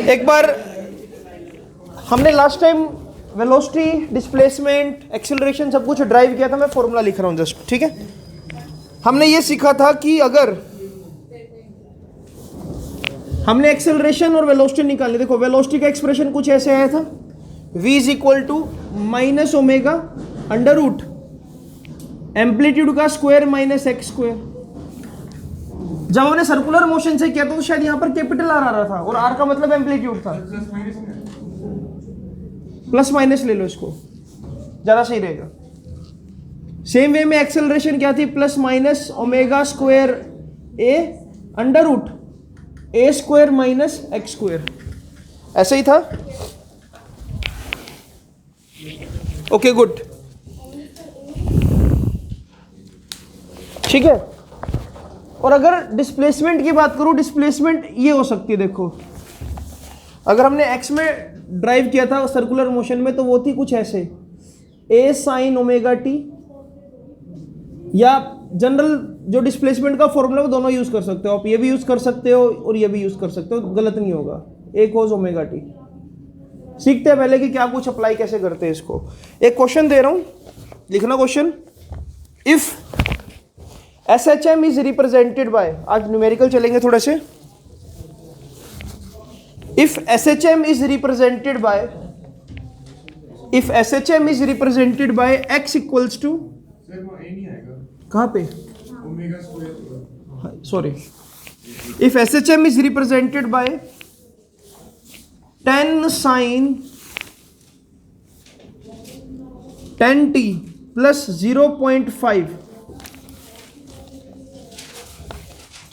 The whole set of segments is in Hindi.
एक बार हमने last time velocity, displacement, acceleration सब कुछ ड्राइव किया था। मैं फॉर्मूला लिख रहा हूँ जस्ट, ठीक है। हमने ये सीखा था कि अगर हमने एक्सेलरेशन और वेलोसिटी निकालनी, देखो वेलोसिटी का एक्सप्रेशन कुछ ऐसे आया था, v is equal to minus omega under root amplitude का स्क्वायर माइनस एक्स स्क्वायर। जब हमने सर्कुलर मोशन से किया था तो शायद यहां पर कैपिटल आर आ रहा था और आर का मतलब एम्पलीट्यूड था। प्लस माइनस ले लो, इसको ज्यादा सही रहेगा। सेम वे में एक्सेलरेशन क्या थी, plus minus omega square A under root A square minus x square, ऐसे ही था। ओके गुड, ठीक है। और अगर डिस्प्लेसमेंट की बात करूं, डिस्प्लेसमेंट ये हो सकती है, देखो अगर हमने एक्स में ड्राइव किया था सर्कुलर मोशन में तो वो थी कुछ ऐसे, ए साइन ओमेगा टी, या जनरल जो डिस्प्लेसमेंट का फॉर्मूला वो दोनों यूज कर सकते हो आप, ये भी यूज कर सकते हो और ये भी यूज कर सकते हो, गलत नहीं होगा। ए कोस ओमेगा टी। सीखते हैं पहले कि क्या कुछ अप्लाई कैसे करते हैं इसको। एक क्वेश्चन दे रहा हूं, लिखना question. If SHM is represented by, आज न्यूमेरिकल चलेंगे थोड़े से। If SHM is represented by, if SHM is represented by x equals to, कहाँ पे, sorry, if SHM is represented by 10 sine 10t plus 0.5,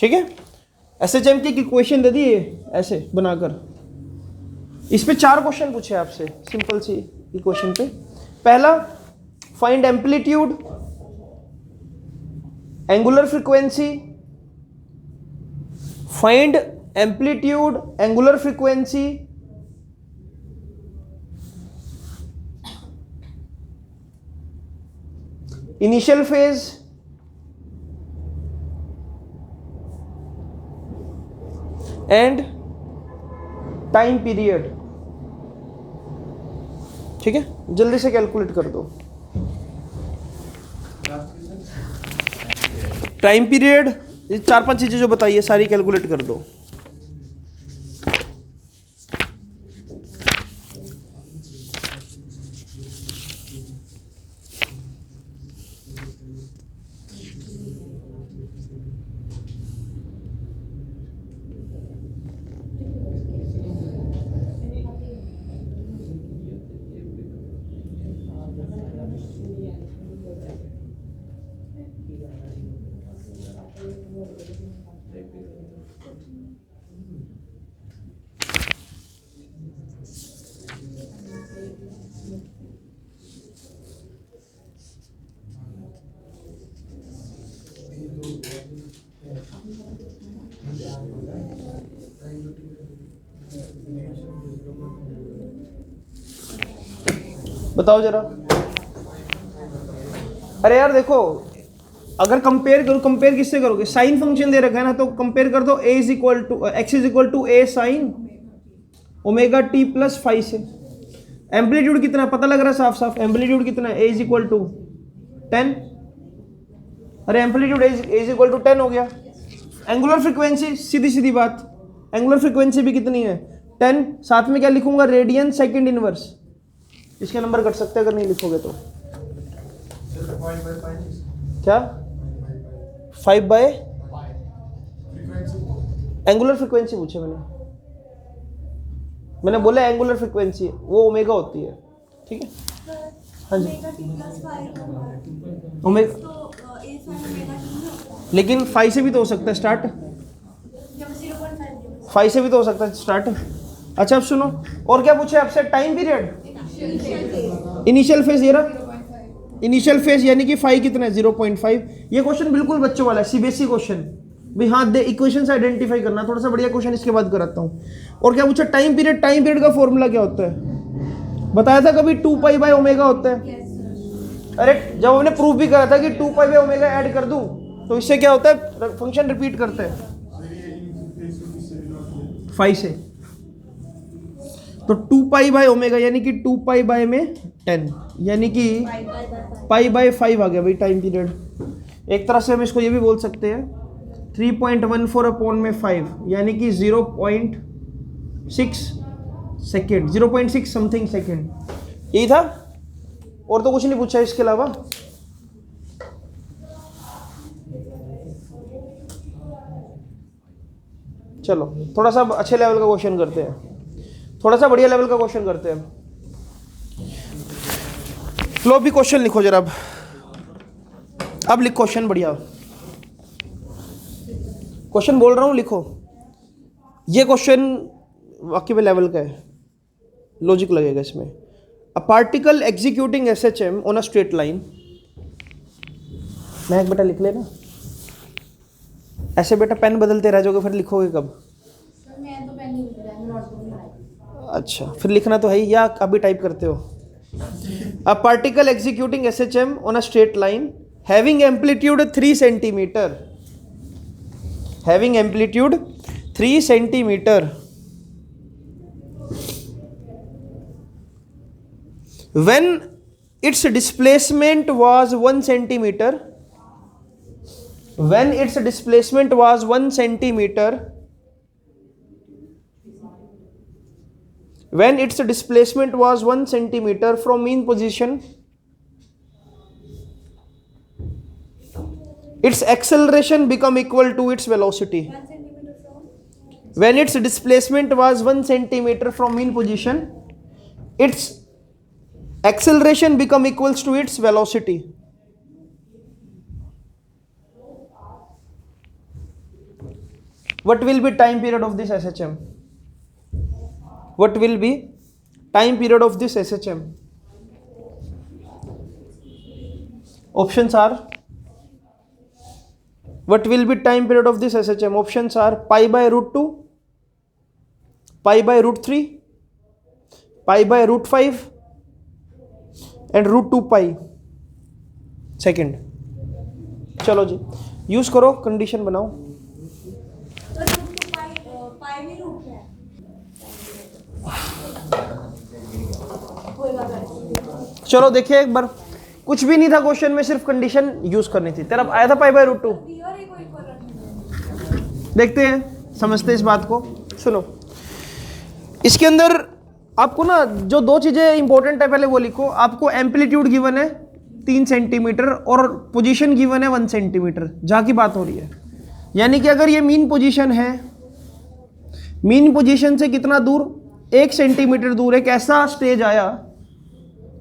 ठीक है। SHM की इक्वेशन दे दी है ऐसे बनाकर। इस पे 4 क्वेश्चन पूछे आपसे, सिंपल सी इक्वेशन पे। पहला, find amplitude, angular frequency, find amplitude, angular frequency, initial phase, and time period, ठीक है। जल्दी से कैलकुलेट कर दो। टाइम पीरियड, ये 4-5 चीजें जो बताइए सारी कैलकुलेट कर दो। बताओ जरा। अरे यार देखो, अगर कंपेयर करो, कंपेयर किससे करोगे, साइन फंक्शन दे रखा है ना, तो कंपेयर कर दो a is equal to x is equal to a sine omega t plus 5 से। एम्पलीट्यूड कितना पता लग रहा है साफ साफ, एम्पलीट्यूड कितना है, a इज इक्वल टू 10। अरे amplitude a is equal to 10 हो गया। एंगुलर फ्रीक्वेंसी, सीधी सीधी बात, एंगुलर फ्रीक्वेंसी भी कितनी है, 10। साथ में क्या लिखूंगा, रेडियन सेकंड इनवर्स। इसके नंबर कट सकते हैं अगर नहीं लिखोगे तो। क्या 5/, एंगुलर फ्रीक्वेंसी पूछे मैंने बोला एंगुलर फ्रीक्वेंसी वो ओमेगा होती है, ठीक है। हाँ जी, ओमेगा, लेकिन 5 से भी तो हो सकता है स्टार्ट, 5 से भी तो हो सकता है स्टार्ट। अच्छा अब सुनो, और क्या पूछे आपसे, टाइम पीरियड, इनिशियल फेज, ये रहा इनिशियल फेज, यानी कि 5 कितना है, 0.5। ये क्वेश्चन बिल्कुल बच्चों वाला है, सीबीएसई क्वेश्चन भी। हाँ दे, इक्वेशन से आइडेंटिफाई करना, थोड़ा सा बढ़िया क्वेश्चन इसके बाद कराता हूँ। और क्या पूछा, टाइम पीरियड, टाइम पीरियड का फॉर्मूला क्या होता है, बताया था कभी, 2π/ω होता है। अरे जब हमने प्रूफ भी करा था कि 2π/ω ऐड कर दूं तो इससे क्या होता है, फंक्शन रिपीट करते हैं 5 से। तो 2 पाई बाय ओमेगा यानी कि 2 पाई बाय में 10 यानी कि पाई बाय 5 आ गया भाई टाइम पीरियड। एक तरह से हम इसको ये भी बोल सकते हैं 3.14 अपॉन में 5 यानी कि 0.6 सेकेंड, 0.6 समथिंग सेकेंड। यही था, और तो कुछ नहीं पूछा इसके अलावा। चलो थोड़ा सा अच्छे लेवल का क्वेश्चन करते हैं, थोड़ा सा बढ़िया लेवल का क्वेश्चन करते हैं। लो भी क्वेश्चन लिखो जरा, अब लिख क्वेश्चन बढ़िया क्वेश्चन बोल रहा हूं, लिखो। ये क्वेश्चन वाकई में लेवल का है, लॉजिक लगेगा इसमें। अ particle executing SHM on a straight line. महक बेटा लिख लेना, ऐसे बेटा पेन बदलते रह जाओगे, फिर लिखोगे कब? मैं तो पेन नहीं लिख रहा, नोट बुक में। अच्छा, फिर लिखना तो है ही, या अभी टाइप करते हो? अ particle executing SHM on a straight line having amplitude 3 centimetre, having amplitude 3 centimetre, when its displacement was 1 centimeter, when its displacement was 1 centimeter, when its displacement was 1 centimeter from mean position, its acceleration become equal to its velocity. 1 centimeter from? When its displacement was 1 centimeter from mean position, its acceleration become equals to its velocity. What will be time period of this SHM? What will be time period of this SHM? Options are, what will be time period of this SHM? Options are pi by root 2, pi by root 3, pi by root 5 and root 2 pi second. चलो जी यूज करो, कंडीशन बनाओ। तो रूट 2 पाई भी रूट है, कोई बात नहीं। चलो देखिए एक बार, कुछ भी नहीं था क्वेश्चन में, सिर्फ कंडीशन यूज करनी थी। तेरा आया था पाई बाय रूट 2, और एक इक्वल रखना है। देखते हैं, समझते हैं इस बात को। सुनो, इसके अंदर आपको ना जो दो चीजें इंपॉर्टेंट है पहले वो लिखो। आपको एम्पलीट्यूड गिवन है 3 सेंटीमीटर और पोजीशन गिवन है 1 सेंटीमीटर, जहाँ की बात हो रही है। यानी कि अगर ये मीन पोजीशन है, मीन पोजीशन से कितना दूर? 1 सेंटीमीटर दूर एक ऐसा स्टेज आया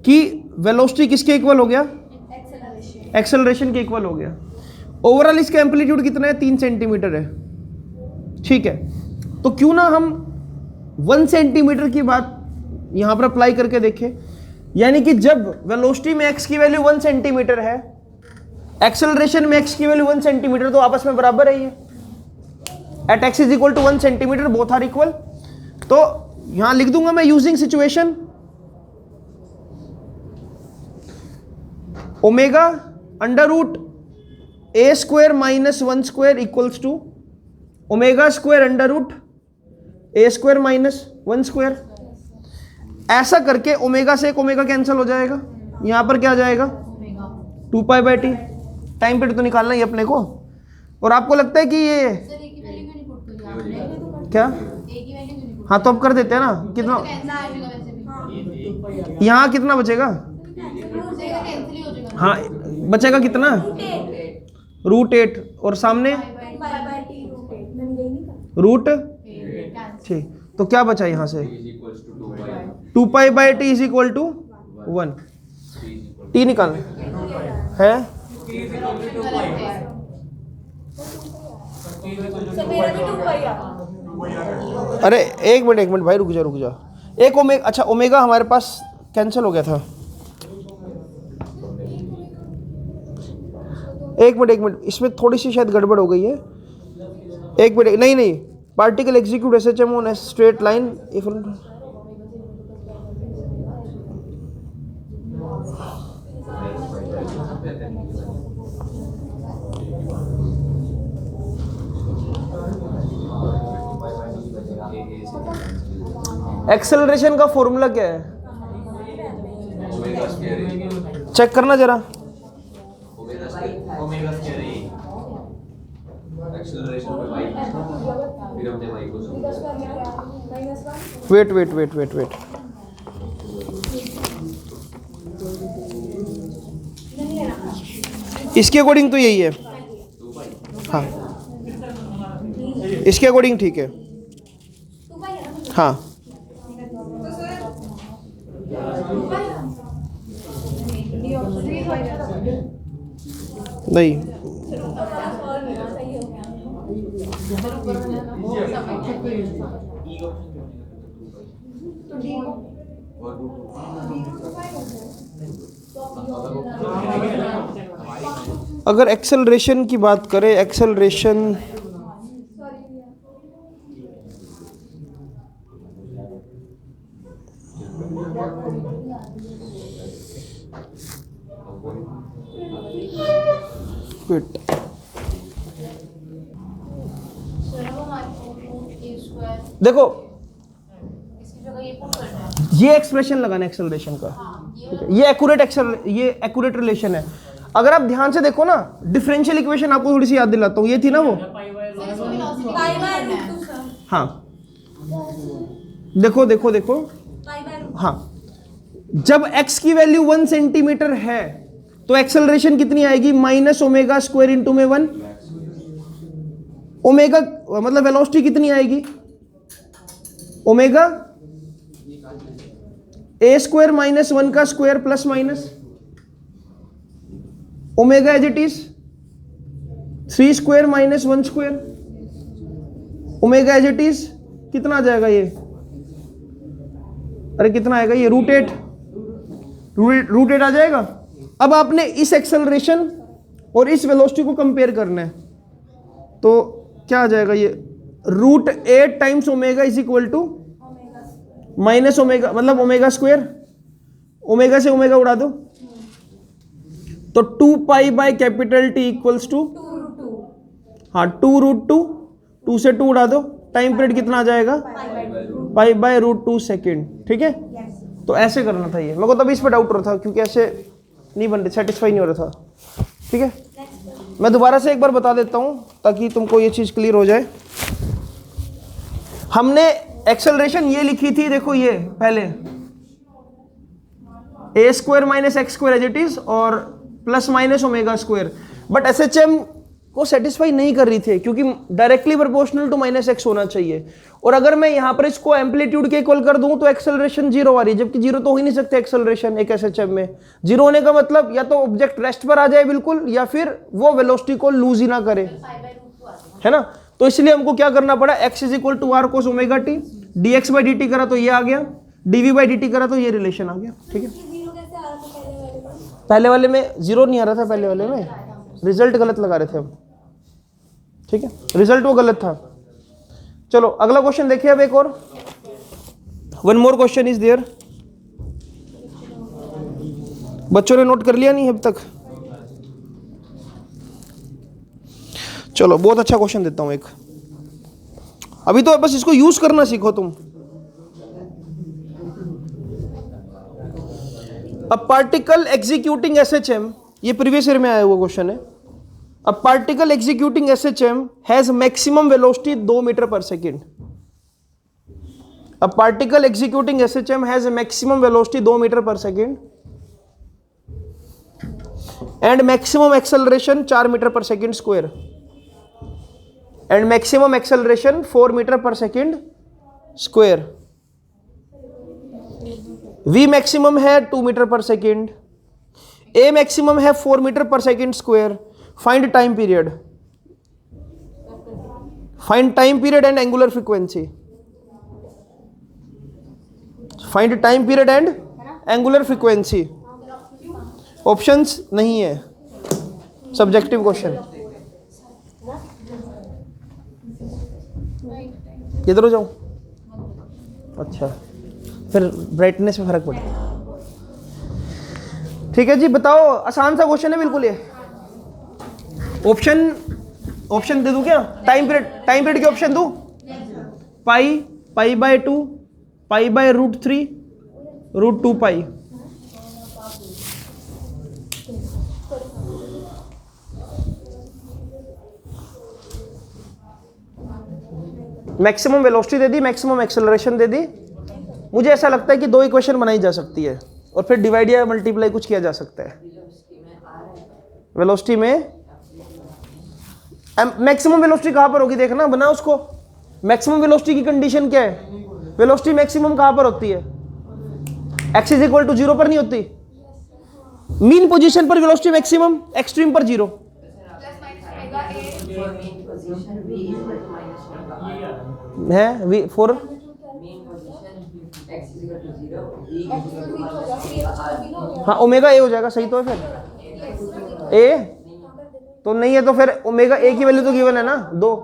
कि वेलोसिटी किसके इक्वल हो गया? एक्सेलरेशन के इक्वल हो गया। ओवरऑल इसका एम्पलीट्यूड कितना है? 3 सेंटीमीटर है, ठीक है। तो क्यों ना हम 1 सेंटीमीटर की बात यहां पर अप्लाई करके देखें। यानी कि जब वेलोसिटी में x की वैल्यू 1 सेंटीमीटर है, एक्सेलरेशन में x की वैल्यू 1 सेंटीमीटर, तो आपस में बराबर है ये। At x is equal to 1 centimetre both are equal. तो यहां लिख दूंगा मैं using situation omega under root a square minus 1 square equals to omega square under root a square minus 1 square. ऐसा करके ओमेगा से एक ओमेगा कैंसिल हो जाएगा, यहां पर क्या आ जाएगा? 2 pi by T. Time period तो निकालना ही अपने को। और आपको लगता है कि ये सर एक की वैल्यू क्यों नहीं पुट करी आपने? क्या? एक की वैल्यू क्यों नहीं पुट? हाँ तो अब कर देते हैं ना। कितना कैंसिल हो जाएगा वैसे भी। यहाँ कितना बचेगा? कैंसिल ही हो जाएगा। हाँ बचेगा कितना? रूट 8 और सामने रूट, ठीक। तो क्या बचा यहाँ से? 2 pi by T is equal to 1। T निकालना है। अरे एक मिनट भाई, रुक जा। एक ओमेगा, अच्छा ओमेगा हमारे पास कैंसिल हो गया था। एक मिनट, इसमें थोड़ी सी शायद गड़बड़ हो गई है। एक मिनट, नहीं, particle execute SHM on a straight line if acceleration का फॉर्मूला क्या है? ओमेगा स्क्वायर ए, चेक करना जरा। ओमेगा स्क्वायर ए, एक्सेलरेशन पे y, फिर हमने y को wait wait wait wait wait, इसके अकॉर्डिंग तो यही है। हाँ, इसके अकॉर्डिंग ठीक है। हाँ, नहीं अगर एक्सेलरेशन की बात करें, एक्सेलरेशन वेट, देखो ये एक्सप्रेशन लगाना एक्सेलरेशन का, ठीक है? ये एक्यूरेट रिलेशन है। अगर आप ध्यान से देखो ना, डिफरेंशियल इक्वेशन आपको थोड़ी सी याद दिलाता हूँ, ये थी ना वो। हाँ, देखो देखो देखो, हाँ, जब x की वैल्यू 1 सेंटीमीटर है तो एक्सेलरेशन कितनी आएगी? माइनस ओमेगा स्क्वायर इंटू में 1। ओमेगा मतलब वेलोसिटी कितनी आएगी? ओमेगा ए स्क्वायर माइनस 1 का square plus minus omega as it is 3 square minus 1 square omega as it is कितना आ जाएगा ये? अरे कितना आएगा ये? रूट 8 आ जाएगा। अब आपने इस एक्सेलरेशन और इस वेलोसिटी को कंपेयर करना है, तो क्या आ जाएगा ये? √8 times omega is equal to minus omega, मतलब ओमेगा स्क्वायर, ओमेगा से ओमेगा उड़ा दो तो 2 pi by capital T equals to, हाँ 2√2, 2 से 2 उड़ा दो, टाइम पीरियड कितना आ जाएगा? पाई बाय √2 सेकेंड, ठीक है? तो ऐसे करना था ये, मेरे को तभी इस पर डाउट हो रहा था क्योंकि ऐसे नहीं बन रहे, सेटिस्फाई नहीं हो रहा था, ठीक है? मैं दोबारा से एक बार बता देता हूं ताकि तुमको ये चीज क्लियर हो जाए। हमने एक्सेलरेशन ये लिखी थी, देखो ये पहले a square minus x square as it is और plus minus omega square, but SHM को सेटिस्फाई नहीं कर रही थी क्योंकि directly proportional to minus x होना चाहिए। और अगर मैं यहां पर इसको एम्पलीट्यूड के इक्वल कर दूं तो एक्सेलरेशन 0 आ रही है, जबकि 0 तो हो ही नहीं सकते एक्सेलरेशन एक एसएचएम में। 0 होने का मतलब या तो ऑब्जेक्ट रेस्ट पर आ जाए बिल्कुल, या फिर वो वेलोसिटी को लूज ही ना करे, है ना? तो इसलिए हमको क्या करना पड़ा? x is equal to r cos omega t, dx by dt करा तो ये आ गया, dv बाई dt करा तो ये रिलेशन आ गया, ठीक है? पहले वाले में 0 नहीं आ रहा था, पहले वाले में रिजल्ट गलत लगा रहे थे हम, ठीक है? रिजल्ट वो गलत था। चलो अगला क्वेश्चन देखिए अब एक और, one more question is there. बच्चों ने नोट कर लिया नहीं अब तक? चलो बहुत अच्छा क्वेश्चन देता हूं एक, अभी तो बस इसको यूज करना सीखो तुम। अ पार्टिकल एग्जीक्यूटिंग एसएचएम, ये प्रीवियस ईयर में आया हुआ क्वेश्चन है। A particle executing SHM has maximum velocity 2 metre per second. A particle executing SHM has maximum velocity 2 metre per second and maximum acceleration 4 metre per second square and maximum acceleration 4 metre per second square. V maximum है 2 मीटर पर सेकेंड, ए मैक्सिमम है 4 metre per second square. Find time period, find time period and angular frequency, find time period and angular frequency. Options नहीं है, सब्जेक्टिव क्वेश्चन। किधर हो जाऊं? अच्छा, फिर ब्राइटनेस में फर्क पड़ेगा। ठीक है जी, बताओ, आसान सा क्वेश्चन है बिल्कुल ये। ऑप्शन दे दूं क्या? टाइम पीरियड के ऑप्शन दूं? Pi by 2, pi by √3 √2 pi. Maximum velocity दे दी, मैक्सिमम एक्सेलरेशन दे दी। मुझे ऐसा लगता है कि 2 इक्वेशन बनाई जा सकती है और फिर डिवाइड या मल्टीप्लाई कुछ किया जा सकता है। वेलोसिटी में मैक्सिमम वेलोसिटी कहाँ पर होगी, देखना बना उसको। मैक्सिमम वेलोसिटी की कंडीशन क्या है? वेलोसिटी मैक्सिमम कहाँ पर होती है? x इज इक्वल टू 0 पर नहीं होती। मीन पोजीशन पर वेलोसिटी मैक्सिमम, एक्सट्रीम पर 0। है v फॉर हाँ ओमेगा ए हो जाएगा, सही तो है। फिर ए तो नहीं है तो फिर ओमेगा ए की वैल्यू तो गिवन है ना 2।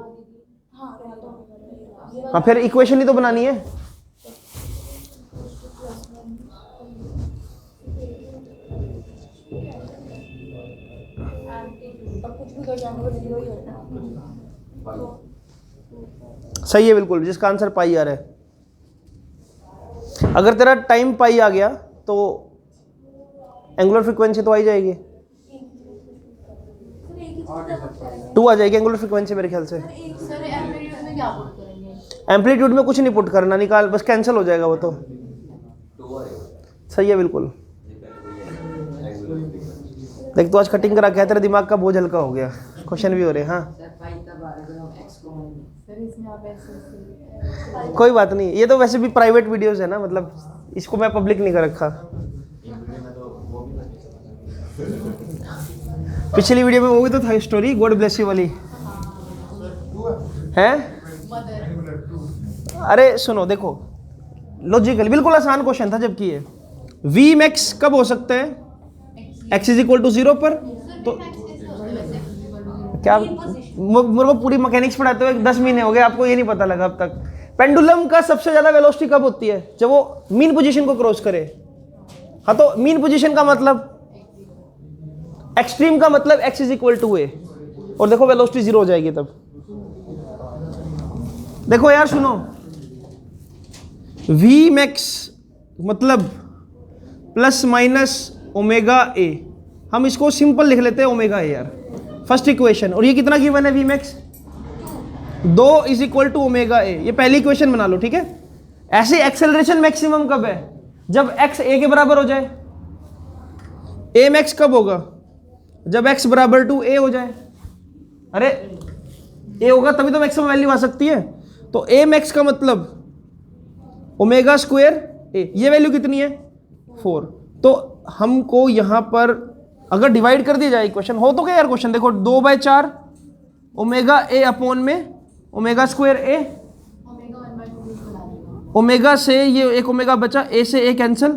हाँ फिर इक्वेशन ही तो बनानी है। सही है बिल्कुल, जिसका आंसर पाई आ रहा है। अगर तेरा टाइम पाई आ गया तो एंगुलर फ्रीक्वेंसी तो आ ही जाएगी, 2 आ जाएगी एंगुलर फ्रीक्वेंसी मेरे ख्याल से। एम्पलीट्यूड में कुछ नहीं पुट करना, निकाल बस, कैंसिल हो जाएगा वो तो। सही है बिल्कुल। देख तो आज कटिंग करा के तेरे दिमाग का बोझ हल्का हो गया, क्वेश्चन भी हो रहे हैं। हाँ कोई बात नहीं, ये तो वैसे भी प्राइवेट वीडियोस है ना, मतलब इसको मैं पब्लिक नहीं कर रखा। पिछली वीडियो में वो भी तो था स्टोरी, गॉड ब्लेस यू वाली है। अरे सुनो देखो, लॉजिकल बिल्कुल आसान क्वेश्चन था, जबकि ये वी मैक्स कब हो सकता है? x इज इक्वल टू 0 पर। तो क्या मेरे को पूरी मैकेनिक्स पढ़ाते हुए 10 महीने हो गए, आपको ये नहीं पता लगा अब तक? पेंडुलम का सबसे ज्यादा वेलोसिटी कब होती है? जब वो मीन पोजीशन को क्रॉस करे। हाँ तो मीन पोजीशन का मतलब, एक्सट्रीम का मतलब x इज इक्वल टू ए, और देखो वेलोसिटी 0 हो जाएगी तब। देखो यार सुनो, v मैक्स मतलब प्लस माइनस ओमेगा ए, हम इसको सिंपल लिख लेते हैं ओमेगा ए यार, फर्स्ट इक्वेशन। और ये कितना गिवन है? v max 2 is equal to omega a, ये पहली इक्वेशन बना लो, ठीक है। ऐसे एक्सेलरेशन मैक्सिमम कब है? जब x a के बराबर हो जाए। a मैक्स कब होगा? जब x बराबर टू a हो जाए। अरे a होगा तभी तो मैक्सिमम वैल्यू आ सकती है। तो a मैक्स का मतलब ओमेगा स्क्वायर a, ये वैल्यू कितनी है? 4। तो हमको यहाँ पर अगर डिवाइड कर दिया जाए इक्वेशन, हो तो क्या यार क्वेश्चन, देखो 2/4 ओमेगा ए अपॉन में ओमेगा स्क्वायर ए, ओमेगा से ये एक ओमेगा बचा, ए से ए कैंसिल,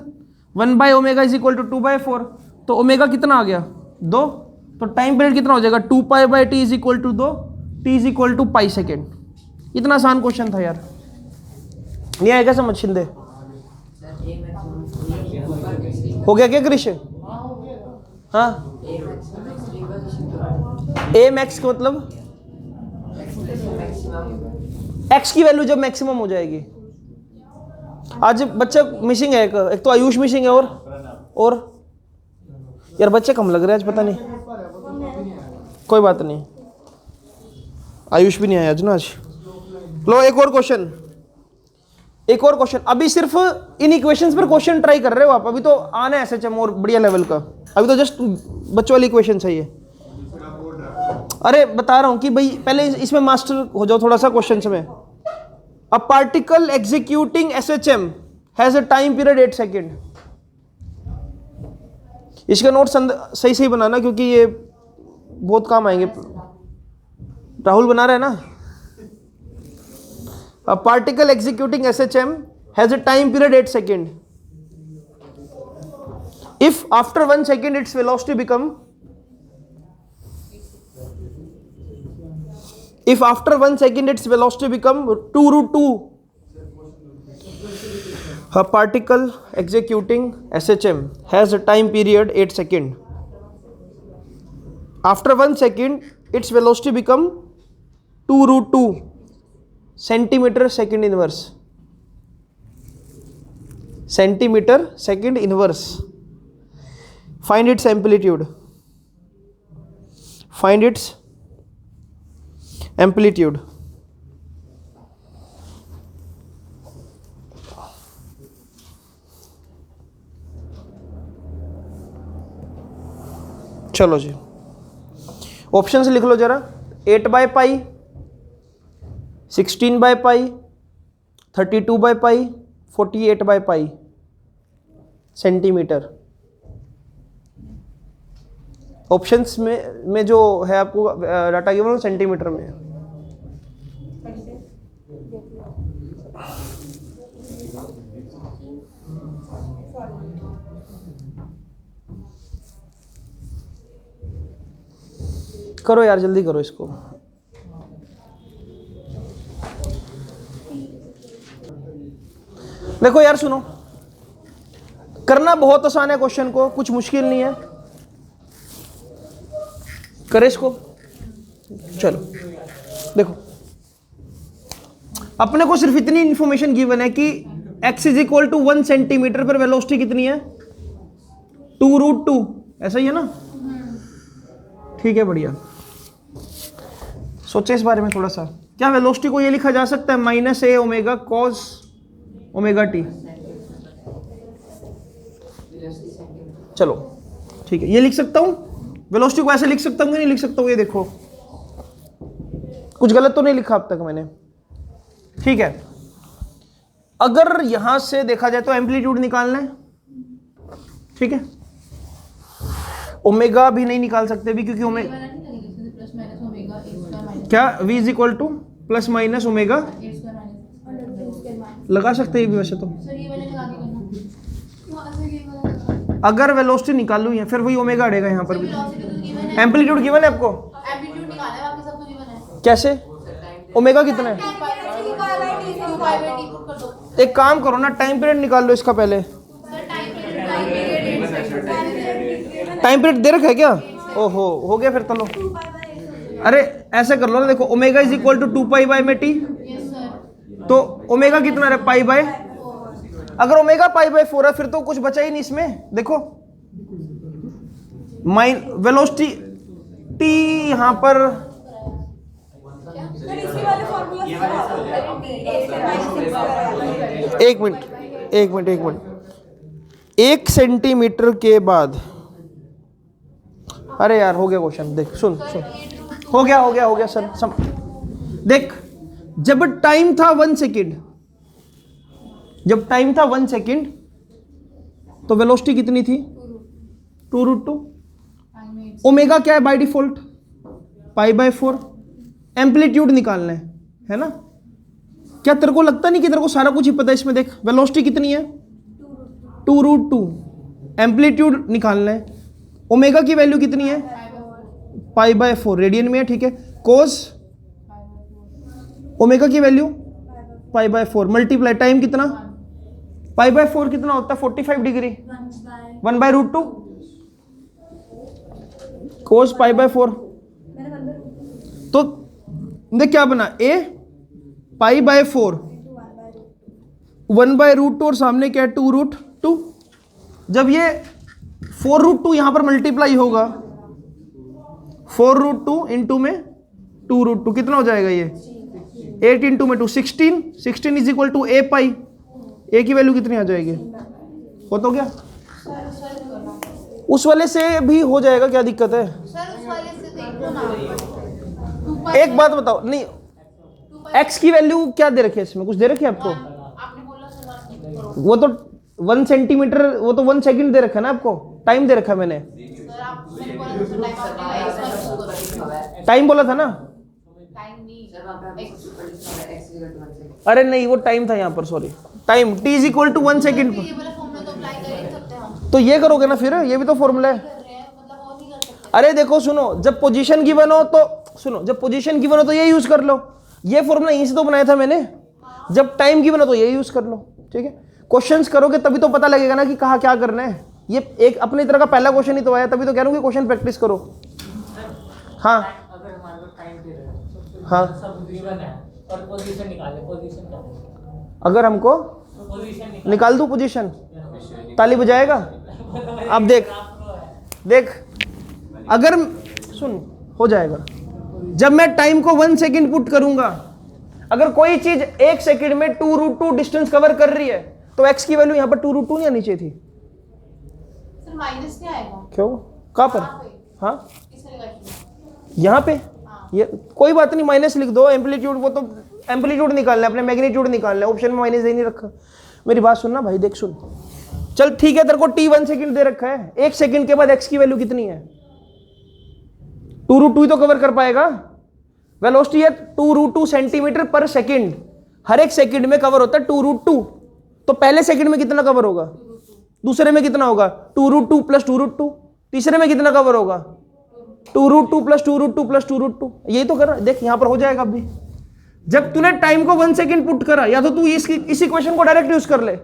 1/ओमेगा इज इक्वल टू 2/4। तो ओमेगा कितना आ गया? 2। तो टाइम पीरियड कितना हो जाएगा? 2π/t is equal to 2, t is equal to pi second. इतना आसान क्वेश्चन था यार, नहीं आएगा समझ शिंदे? हो गया क्या कृष? हाँ ए मैक्स का मतलब x की वैल्यू जब मैक्सिमम हो जाएगी। आज बच्चा मिसिंग है, एक तो आयुष मिसिंग है, और यार बच्चे कम लग रहे हैं आज, पता नहीं, कोई बात नहीं, आयुष भी नहीं आया आज ना आज। लो एक और क्वेश्चन, एक और क्वेश्चन। अभी सिर्फ इन इक्वेशंस पर क्वेश्चन ट्राई कर रहे हो आप, अभी तो आना है एसएचएम और बढ़िया लेवल का, अभी तो जस्ट बच्चों वाली इक्वेशन चाहिए। अरे बता रहा हूं कि भाई पहले इसमें मास्टर हो जाओ थोड़ा सा क्वेश्चन में। अ particle executing SHM has a time period 8 second. इसका नोट सही सही बनाना क्योंकि ये बहुत काम आएंगे। राहुल बना रहा है ना। A particle executing SHM has a time period 8 seconds. If after 1 second its velocity become, if after 1 second its velocity become 2√2, a particle executing SHM has a time period 8 seconds. After 1 second its velocity become 2√2 centimetre second inverse. Centimetre second inverse. Find its amplitude, find its amplitude. चलो जी, ऑप्शंस लिख लो जरा। 8/π, 16/π, 32/π, 48/π सेंटीमीटर। ऑप्शंस में जो है आपको डाटा गिवन सेंटीमीटर में है। करो यार, जल्दी करो इसको। देखो यार सुनो, करना बहुत आसान है, क्वेश्चन को कुछ मुश्किल नहीं है। करे इसको। चलो देखो, अपने को सिर्फ इतनी इंफॉर्मेशन गिवन है कि x is equal to 1 centimetre पर वेलोसिटी कितनी है, 2√2, ऐसा ही है ना? ठीक है, बढ़िया। सोचे इस बारे में थोड़ा सा। क्या वेलोसिटी को ये लिखा जा सकता है -a omega cos omega T? चलो ठीक है, ये लिख सकता हूं वेलोसिटी को, ऐसे लिख सकता हूं कि नहीं लिख सकता हूं? ये देखो, कुछ गलत तो नहीं लिखा अब तक मैंने? ठीक है, अगर यहां से देखा जाए तो एम्पलीट्यूड निकालना है, ठीक है। ओमेगा भी नहीं निकाल सकते भी, क्योंकि ओमेगा क्या v is equal to plus minus omega लगा सकते हैं भी वैसे तो। अगर वेलोसिटी निकालूं या फिर वही ओमेगा अड़ेगा यहाँ पर भी। एम्पलीट्यूड गिवन है आपको, कैसे? ओमेगा कितना है? एक काम करो ना, टाइम पीरियड निकाल लो इसका पहले। टाइम पीरियड दे रखा है क्या? ओहो, हो गया फिर। चलो अरे ऐसे कर लो ना, देखो omega is equal to 2π/t, तो ओमेगा कितना है? π/। अगर ओमेगा π/4 है फिर तो कुछ बचा ही नहीं इसमें। देखो वेलोसिटी t यहां पर एक मिनट 1 सेंटीमीटर के बाद, अरे यार हो गया क्वेश्चन। देख सुन, हो गया सर देख, जब टाइम था 1 सेकेंड, जब टाइम था 1 सेकेंड तो वेलोसिटी कितनी थी? 2√2। ओमेगा क्या है बाय डिफॉल्ट? π/4। एम्पलीट्यूड निकालना है ना? क्या तेरे को लगता नहीं कि तेरे को सारा कुछ ही पता है इसमें? देख वेलोसिटी कितनी है? 2√2। एम्पलीट्यूड निकालना है, ओमेगा की वैल्यू कितनी है? π/4 रेडियन में है, ठीक है। कोस ओमेगा की वैल्यू π/4 मल्टीप्लाई टाइम कितना? π/4 कितना होता है? 45 डिग्री। 1/√2 कोस π/4। तो देख क्या बना, a π/4 1/√2 और सामने क्या है? 2√2। जब ये 4√2 यहां पर मल्टीप्लाई होगा, 4√2 इंटू में 2√2 कितना हो जाएगा? ये 8 इंटू में 2 16 is equal to a pi. a की वैल्यू कितनी आ जाएगी? हो तो क्या उस वाले से भी हो जाएगा, क्या दिक्कत है? एक बात बताओ, नहीं x की वैल्यू क्या दे रखी है इसमें? कुछ दे रखी है आपको? वो तो 1 सेंटीमीटर, वो तो 1 सेकंड दे रखा है ना आपको, टाइम दे रखा है मैंने। टाइम बोला था ना? अरे नहीं, वो टाइम था यहाँ पर, sorry. Time t is equal to 1 second. तो ये करोगे ना फिर, ये भी तो फॉर्मूला है। अरे देखो सुनो, जब पोजीशन गिवन हो तो सुनो, जब पोजीशन गिवन हो तो ये यूज कर लो। ये फॉर्मूला यहीं से तो बनाया था मैंने। जब टाइम गिवन हो तो ये यूज कर लो, ठीक है। क्वेश्चंस करोगे तभी तो पता लगेगा ना कि कहाँ क्या करना है। ये एक अपनी तरह का पहला क्वेश्चन ही तो आया, तभी तो कह रहा हूँ कि क्वेश्चन प्रैक्टिस करो। हाँ हाँ, सब गिवन है और पोजीशन निकाले। पोजीशन क्या है? अगर हमको निकाल दूं पोजीशन, ताली बजाएगा। अब देख देख, अगर सुन हो जाएगा। जब मैं टाइम को 1 सेकंड पुट करूंगा, अगर कोई चीज 1 सेकंड में 2√2 डिस्टेंस कवर कर रही है तो x की वैल्यू यहाँ पर 2√2 नहीं आनी चाहिए थी। सर माइनस क्या आएगा? क्यों? कहाँ पर? हाँ किस तरह यहाँ पे ये कोई बात नहीं, माइनस लिख दो। एम्पलीट्यूड, वो तो एम्पलीट्यूड निकालना है, अपने मैग्नीट्यूड निकालना है, ऑप्शन में माइनस दे नहीं रखा। मेरी बात सुनना भाई, देख सुन, चल ठीक है, तेरे को t 1 सेकंड दे रखा है, 1 सेकंड के बाद x की वैल्यू कितनी है? 2√2 ही तो कवर कर पाएगा। वेलोसिटी है 2√2 सेंटीमीटर पर सेकंड, हर एक सेकंड में कवर होता है 2√2। तो पहले सेकंड में कितना कवर होगा? दूसरे में कितना होगा? 2√2 प्लस 2√2। तीसरे में कितना कवर होगा? 2√2 प्लस 2√2 प्लस 2√2। यही तो कर रहा है, देख यहां पर हो जाएगा। अभी जब तूने टाइम को 1 सेकंड पुट करा, या तो तू इस इक्वेशन को डायरेक्ट यूज कर ले,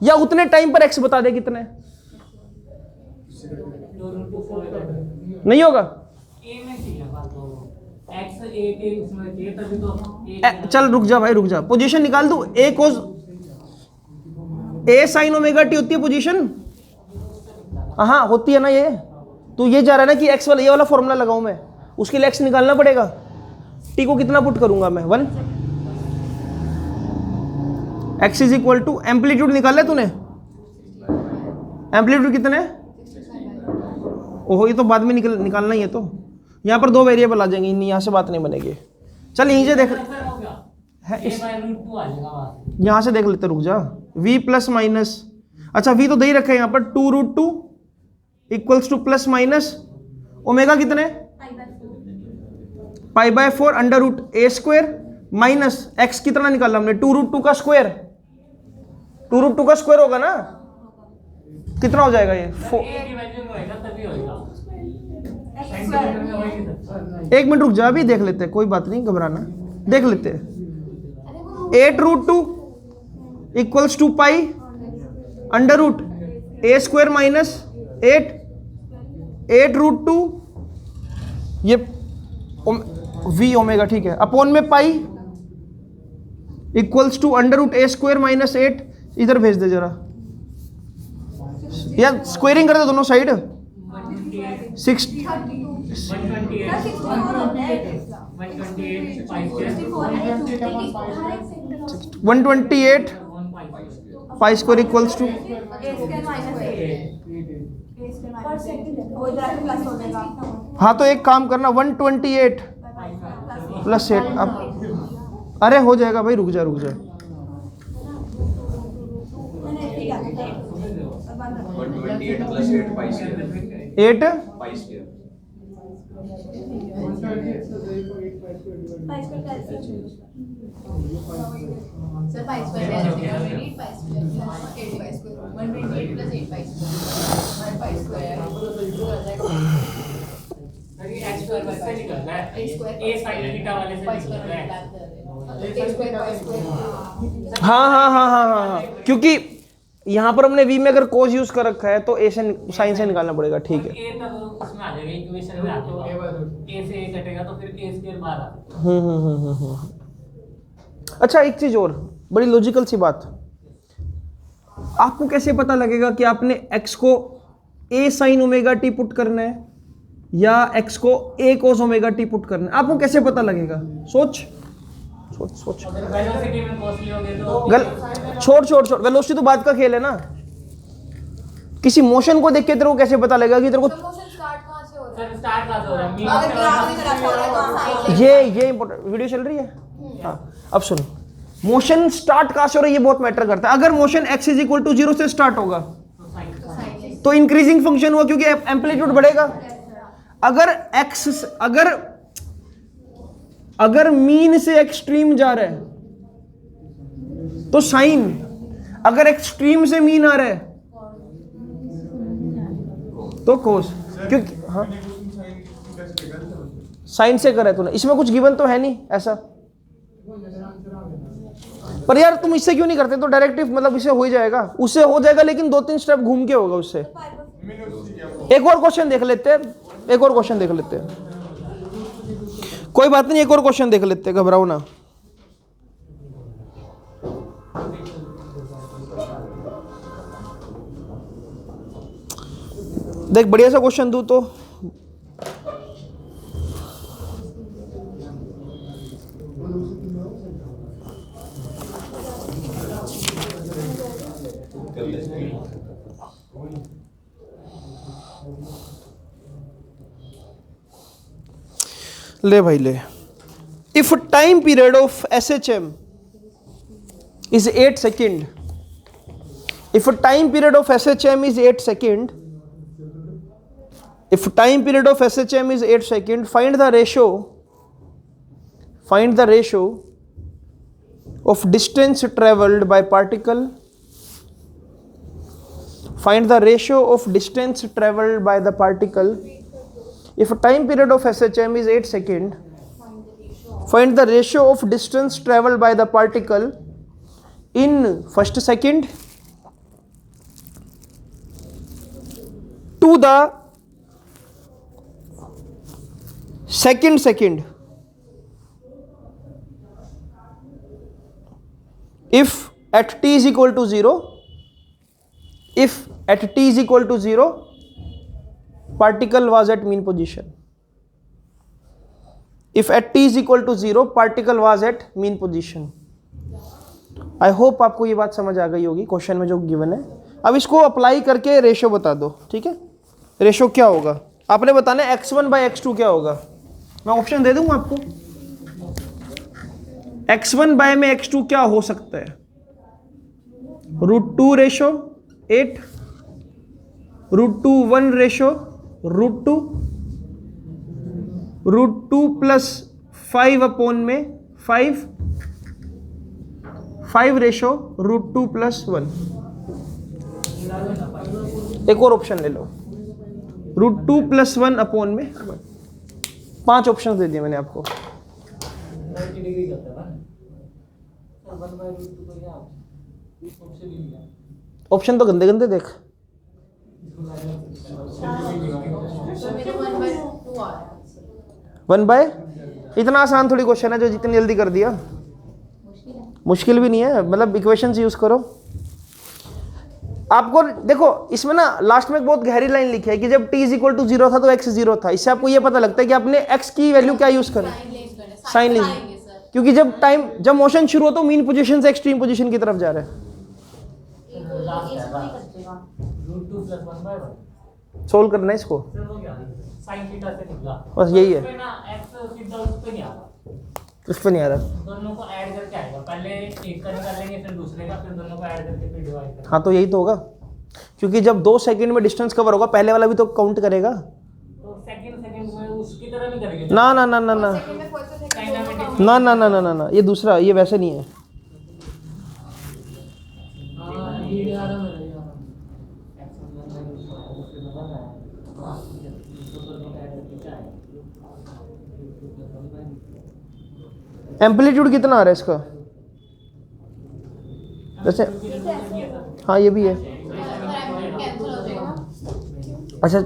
या उतने टाइम पर x बता दे कितने। नहीं होगा? चल रुक जा भाई, रुक जा, पोजीशन निकाल दू। a cos a sin omega t होती है पोजीशन। हाँ होती है ना। ये तो ये जा रहा है ना कि x वाला, ये वाला फॉर्मूला लगाऊं मैं, उसके लिए x निकालना पड़ेगा। t को कितना पुट करूंगा मैं? 1। x is equal to, amplitude निकाला तूने? एम्पलीट्यूड कितने? ओहो, ये तो बाद में निकालना ही है। तो यहाँ पर 2 वेरिएबल आ जाएंगे, यहाँ से बात नहीं बनेगी। चल यहीं से देख है, यहाँ से देख लेते, रुक जा। v प्लस माइनस, अच्छा v तो दे ही रखा है यहाँ पर, 2√2 equals to plus minus omega कितने? π/4 under root a square minus x कितना निकाला हमने? 2√2 का स्क्वायर। 2√2 का स्क्वायर होगा ना, कितना हो जाएगा ये? 4। एक मिनट रुक जा, अभी देख लेते हैं, कोई बात नहीं, घबराना, देख लेते हैं। 8√2 equals to pi under root a square minus 8√2 ये v ओमेगा, ठीक है, अपॉन में pi equals to under root a square minus 8। इधर भेज दे जरा, या स्क्वायरिंग कर दे दोनों side. 128 pi square equals to, हाँ तो एक काम करना, 128 प्लस 8। अब अरे हो जाएगा भाई, रुक जा रुक जा। 128 plus 8 pi square. 8 pi square. Sir pi square है, 128 pi square plus 8 pi square, 128 plus 8 pi square, 1 pi square x square बस से निकलना है, a sin थीटा वाले से निकलना है। हाँ, क्योंकि यहाँ पर हमने v में अगर cos यूज कर रखा है तो a से साइन से निकालना पड़ेगा, ठीक है। a तक उसमें आ जाएगा, इक्वेशन में आ जाएगा, a से a कटेगा तो फिर a स्क्वायर बाहर आ। अच्छा एक चीज और, बड़ी लॉजिकल सी बात, आपको कैसे पता लगेगा कि आपने x को a sin omega t put करना है या x को a cos omega t put करना है? आपको कैसे पता लगेगा? सोच सोच सोच। वेलोसिटी में कॉस्टली हो गए तो गल छोड़, वेलोसिटी तो बात का खेल है ना। किसी मोशन को देख के तेरे को कैसे पता लगेगा कि तेरे को मोशन स्टार्ट कहां से हो रहा है? सर स्टार्ट कहां से हो रहा है? अगर ग्राफ की तरफ हो रहा है कहां से? ये इंपॉर्टेंट, वीडियो चल रही है। हाँ अब सुन, मोशन स्टार्ट कहां से हो रहा है ये बहुत मैटर करता है। अगर motion x is equal to 0 से स्टार्ट होगा तो इंक्रीजिंग फंक्शन हुआ क्योंकि एम्पलीट्यूड बढ़ेगा। अगर मीन से एक्सट्रीम जा रहा है तो साइन, अगर एक्सट्रीम से मीन आ रहा है तो कोस, क्योंकि हाँ साइन से करे तूने, इसमें कुछ गिवन तो है नहीं ऐसा। पर यार तुम इससे क्यों नहीं करते? तो डायरेक्टिव मतलब इससे हो ही जाएगा, उससे हो जाएगा, लेकिन 2-3 स्टेप घूम के होगा उससे। एक और क्वेश्चन देख लेते हैं, कोई बात नहीं, एक और क्वेश्चन देख लेते हैं, घबराओ ना। देख बढ़िया सा क्वेश्चन दूं तो ले भाई ले। If time period of SHM is 8 second, if time period of SHM is 8 second, if time period of SHM is 8 second, find the ratio of distance traveled by particle, find the ratio of distance traveled by the particle. If time period of SHM is 8 second, find the ratio of distance traveled by the particle in first second to the second. If at t is equal to 0, if at t is equal to 0, particle was at mean position. If at t is equal to 0, particle was at mean position. I hope आपको ये बात समझ आ गई होगी क्वेश्चन में जो गिवन है। अब इसको अप्लाई करके रेशो बता दो, ठीक है। रेशो क्या होगा आपने बताना है, x1 बाई x2 क्या होगा। मैं ऑप्शन दे दूंगा आपको। x1 बाय में x2 क्या हो सकता है, √2 रेशो 8, √2 1 रेशो √2, √2 प्लस 5 अपॉन में 5 रेशो √2 प्लस 1। एक और ऑप्शन ले लो, √2 प्लस 1 अपॉन में 5 ऑप्शन दे दिए मैंने आपको। ऑप्शन तो गंदे गंदे देख। मेरे 1/2 आ रहा है। 1/, इतना आसान थोड़ी क्वेश्चन है जो जितनी जल्दी कर दिया। मुश्किल भी नहीं है, मतलब इक्वेशंस यूज करो। आपको देखो इसमें ना लास्ट में एक बहुत गहरी लाइन लिखी है कि जब t इज इक्वल टू 0 था तो x 0 था। इससे आपको ये पता लगता है कि आपने x की वैल्यू क्या यूज करें, साइन लेंज, क्योंकि जब मोशन शुरू हो तो मीन पोजीशन से एक्सट्रीम पोजीशन की तरफ जा रहा है। सोल्व करना है इसको, बस यही है। उस पर नहीं आ रहा, दोनों को ऐड करके आएगा। पहले एक का निकालेंगे फिर दूसरे का, फिर दोनों को ऐड करके फिर डिवाइड करेंगे। हाँ तो यही तो होगा, क्योंकि जब 2 सेकंड में डिस्टेंस कवर होगा पहले वाला भी तो काउंट करेगा। तो सेकंड में उसकी तरह नहीं करेंगे। ना ना ना ना ना ना ना ना ना ना ना, ये दूसरा, ये वैसे नहीं है। एम्पलीट्यूड कितना आ रहा है इसका वैसे? हाँ ये भी है। अच्छा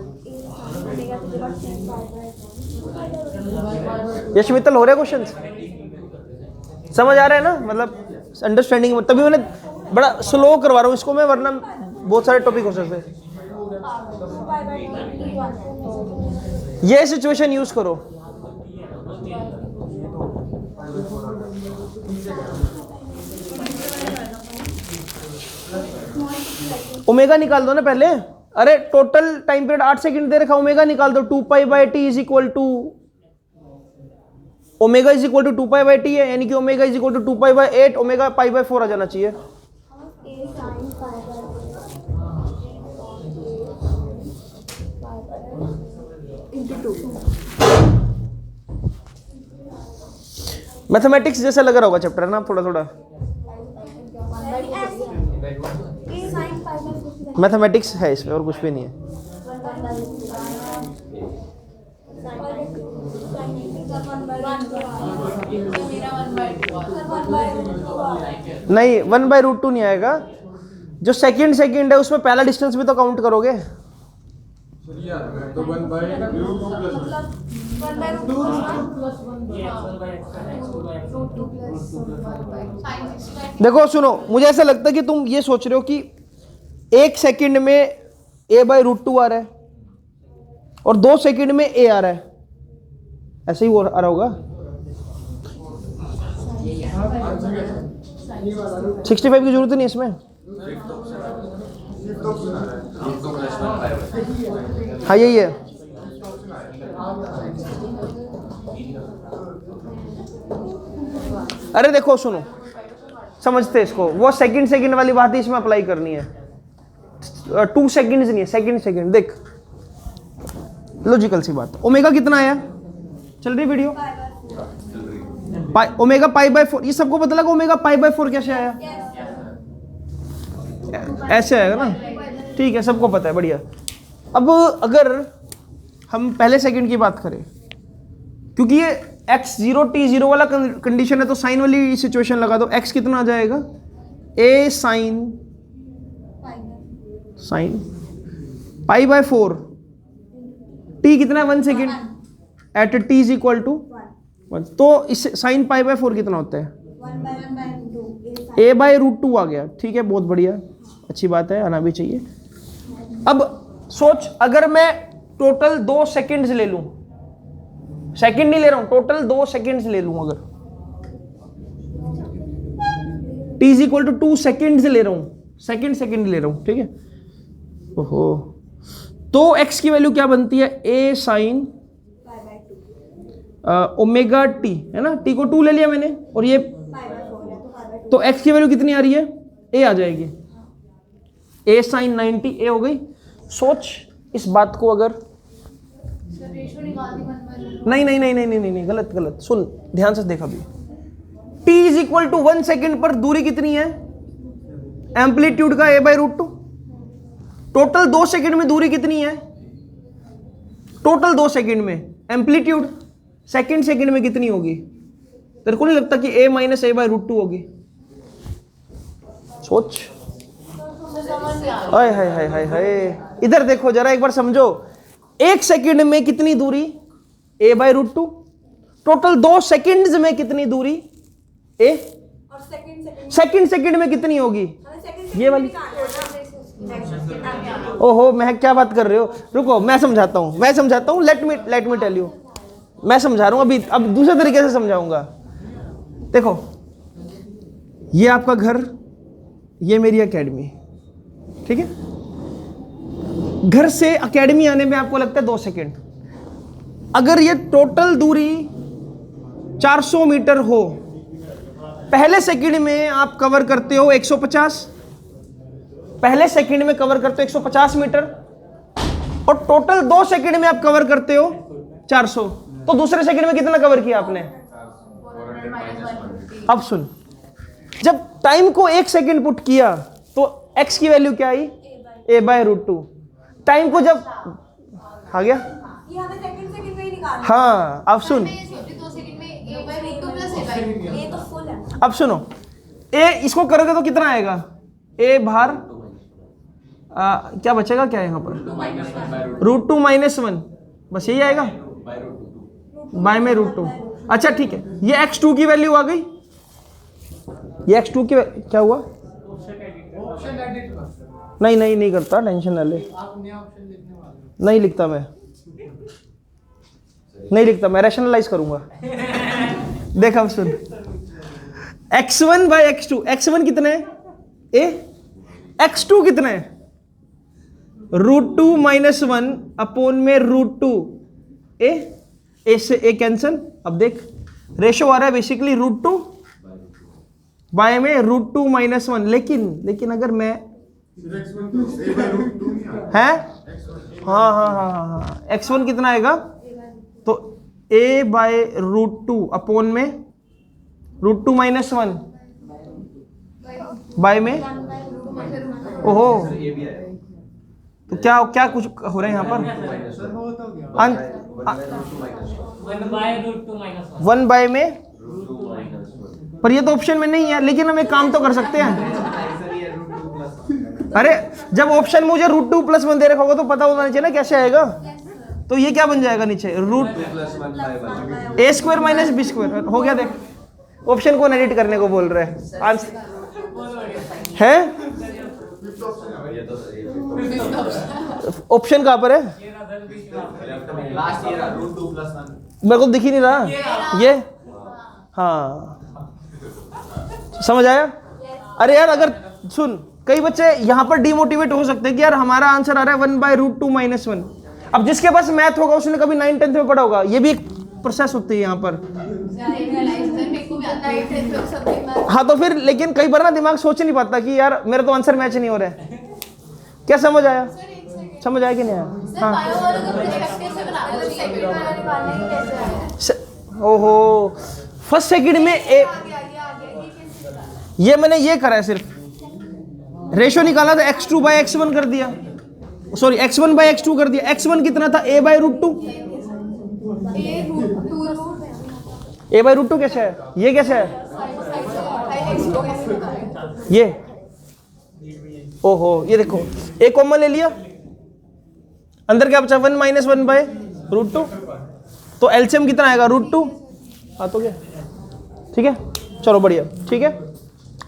यश मित्तल हो रहे क्वेश्चन समझ आ रहा है ना, मतलब अंडरस्टैंडिंग। तभी मैंने बड़ा स्लो करवा रहा हूँ इसको मैं, वरना बहुत सारे टॉपिक हो सकते हैं। ये सिचुएशन यूज करो। ओमेगा निकाल दो ना पहले। अरे टोटल टाइम पीरियड 8 सेकंड दे रखा, ओमेगा निकाल दो। 2π/t is equal to omega is equal to 2π/t है, यानी कि omega is equal to 2π/8, omega π/4 आ जाना चाहिए। मैथमेटिक्स जैसा लग रहा होगा चैप्टर है ना थोड़ा थोड़ा। मैथमेटिक्स है इसमें और कुछ भी नहीं है। नहीं 1/√2 नहीं आएगा। जो सेकंड है उसमें पहला डिस्टेंस भी तो काउंट करोगे। देखो सुनो, मुझे ऐसा लगता है कि तुम ये सोच रहे हो कि 1 सेकंड में a/√2 आ रहा है, और 2 सेकंड में ए आ रहा है, ऐसे ही वो आ रहा होगा। 65 की जरूरत नहीं इसमें। हाँ यही है। अरे देखो सुनो, समझते इसको, वो सेकंड वाली बात ही इसमें अप्लाई करनी है। 2 सेकंड्स नहीं है, सेकंड। देख लॉजिकल सी बात। ओमेगा कितना आया, चल रही वीडियो? ओमेगा π/4, ये सबको पता लगा ओमेगा π/4 कैसे आया? ऐसे आएगा ना, ठीक है, सबको पता है, बढ़िया। अब अगर हम पहले सेकंड की बात करें, क्योंकि ये x0 t0 वाला कंडीशन है, तो साइन वाली सिचुएशन लगा दो। x कितना आ जाएगा, a साइन π/4, t कितना है 1 second, at t is equal to 1, तो इससे साइन π/4 कितना होता है, a/√2 आ गया। ठीक है, बहुत बढ़िया, अच्छी बात है, आना भी चाहिए। अब सोच, अगर मैं टोटल 2 सेकेंड्स ले लूं, सेकंड नहीं ले रहा हूं, टोटल 2 सेकेंड्स ले लूं, अगर t is equal to 2 seconds ले रहा हूं, सेकंड ले रहा हूं, ठीक है। ओहो, तो x की वैल्यू क्या बनती है, a साइन ओमेगा t, है ना, t को 2 ले लिया मैंने, और ये तो x की वैल्यू कितनी आ रही है, a आ जाएगी, a साइन 90, a हो गई। सोच इस बात को, अगर नहीं, गलत, सुन ध्यान से देखा भी, t is equal to 1 second पर दूरी कितनी है, एम्पलीट्यूड का a/√2। टोटल 2 सेकेंड में दूरी कितनी है, टोटल 2 सेकेंड में एम्पलीट्यूड सेकेंड में कितनी होगी? तेरे को नहीं लगता कि a माइनस a/√2 होगी? सोच, हाय हाय हाय हाय हाय, इधर देखो जरा, एक बार समझो, 1 सेकेंड में कितनी दूरी, a/√2, टोटल 2 सेकेंड्स में कितनी दूरी, a, और सेकेंड में कितनी होगी, ये वाली। ओहो, मैं क्या बात कर रहे हो, रुको मैं समझाता हूँ, लेट मी टेल यू, मैं समझा रहा हूँ, अब दूसरे तरीके से समझाऊंगा। देखो, ये आपका घर, ये मेरी एकेडमी, ठीक है। घर से एकेडमी आने में आपको लगता है 2 सेकेंड। अगर ये टोटल दूरी 400 मीटर हो, पहले सेकंड में आप कवर करते हो 150, पहले सेकंड में कवर करते हो 150 मीटर, और टोटल 2 सेकंड में आप कवर करते हो 400, तो दूसरे सेकंड में कितना कवर किया आपने? अब सुन, जब टाइम को 1 सेकंड पुट किया तो x की वैल्यू क्या आई, a/√2। टाइम को जब आ गया, हाँ, अब सुन, अब सुनो, a इसको करोगे तो कितना आएगा, a बाहर, क्या बचेगा, क्या है यहाँ पर, √2 - 1, बस यही आएगा, बाय/√2। अच्छा ठीक है, ये x2 की वैल्यू आ गई, ये x2 की क्या हुआ, नहीं करता, टेंशन ना ले, नहीं लिखता मैं रैशनलाइज करूंगा। देख अब सुन, x1/x2, x1 कितना है, a, x2 कितना है, √2 - 1 अपॉन में √2, a से a कैंसल। अब देख रेशो आ रहा है बेसिकली √2 बाय में √2 - 1, लेकिन अगर मैं है, हाँ, x1 कितना आएगा, तो a/√2 अपॉन में √2 - 1 बाय में, ओहो, तो क्या कुछ हो रहा है यहाँ पर, 1 बाय में, पर ये तो ऑप्शन में नहीं है, लेकिन हम एक काम तो कर सकते हैं। अरे जब ऑप्शन मुझे √2 + 1 दे रखा होगा तो पता होना चाहिए ना कैसे आएगा, तो ये क्या बन जाएगा नीचे, a² - b², हो गया। देख, ऑप्शन को एडिट करने को बोल रहे हैं, आंसर है, ऑप्शन कहाँ पर है, लेफ्ट में लास्ट ईयर √2 + 1 मेरे को दिख ही नहीं रहा ये। हाँ समझ आया। अरे यार अगर सुन, कई बच्चे यहाँ पर डिमोटिवेट हो सकते हैं कि यार हमारा आंसर आ रहा है 1/√2 - 1। अब जिसके पास मैथ होगा उसने कभी 9th-10th में पढ़ा होगा, ये भी एक प्रोसेस होती है यहाँ पर। हाँ तो फिर लेकिन कई बार ना दिमाग सोच नहीं पाता कि यार मेरा तो आंसर मैच नहीं हो रहा है। क्या समझ आया? समझ आया कि नहीं आया? हाँ ओहो, फर्स्ट सेकंड में एक ये मैंने ये करा है, सिर्फ रेशो निकाला था, x2/x1 कर दिया, सॉरी x1/x2 कर दिया। x1 कितना था? a/√2। a/√2 कैसे है? ये कैसे है? ये ओहो, ये देखो एक कॉमन ले लिया, अंदर क्या बचा? 1 - 1/√2। तो एलसीएम कितना आएगा? √2। हाँ तो क्या, ठीक है, चलो बढ़िया, ठीक है।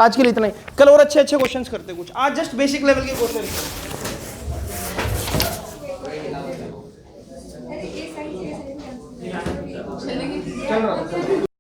आज के लिए इतना ही, कल और अच्छे अच्छे क्वेश्चंस करते हैं कुछ, आज जस्ट बेसिक लेवल के क्वेश्चन। चलेंगे।